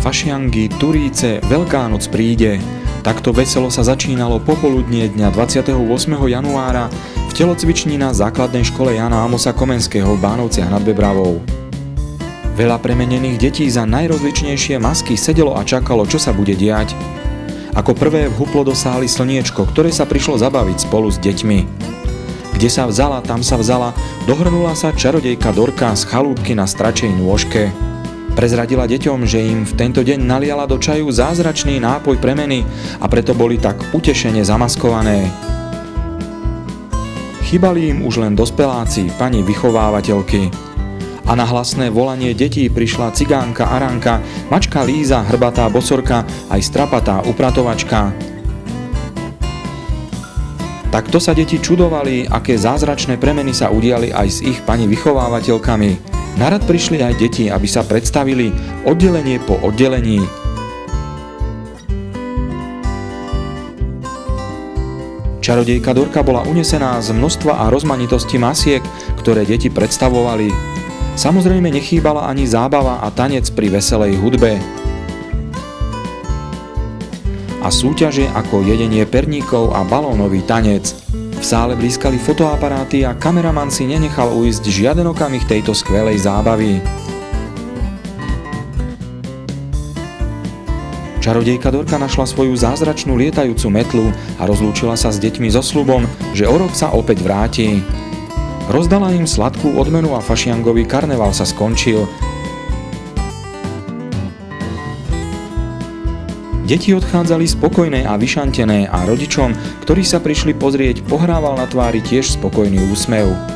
Fašiangy, turíce, Veľká noc príde. Takto veselo sa začínalo popoludnie dňa 28. januára v telocvični na základnej škole Jána Amosa Komenského v Bánovciach nad Bebravou. Veľa premenených detí za najrozličnejšie masky sedelo a čakalo, čo sa bude diať. Ako prvé vhuplo do sály slniečko, ktoré sa prišlo zabaviť spolu s deťmi. Kde sa vzala, tam sa vzala, dohrnula sa čarodejka Dorka z chalúbky na stračej nôžke. Prezradila deťom, že im v tento deň naliala do čaju zázračný nápoj premeny a preto boli tak utešene zamaskované. Chýbali im už len dospeláci, pani vychovávateľky. A na hlasné volanie detí prišla cigánka Aranka, mačka Líza, hrbatá bosorka, aj strapatá upratovačka. Takto sa deti čudovali, aké zázračné premeny sa udiali aj s ich pani vychovávateľkami. Narad prišli aj deti, aby sa predstavili oddelenie po oddelení. Čarodejka Dorka bola unesená z množstva a rozmanitosti masiek, ktoré deti predstavovali. Samozrejme nechýbala ani zábava a tanec pri veselej hudbe. A súťaže ako jedenie perníkov a balónový tanec. V sále blískali fotoaparáty a kameraman si nenechal ujsť žiaden okamih tejto skvelej zábavy. Čarodejka Dorka našla svoju zázračnú lietajúcu metlu a rozlúčila sa s deťmi so sľubom, že o rok sa opäť vráti. Rozdala im sladkú odmenu a fašiangový karneval sa skončil. Deti odchádzali spokojné a vyšantené a rodičom, ktorí sa prišli pozrieť, pohrával na tvári tiež spokojný úsmev.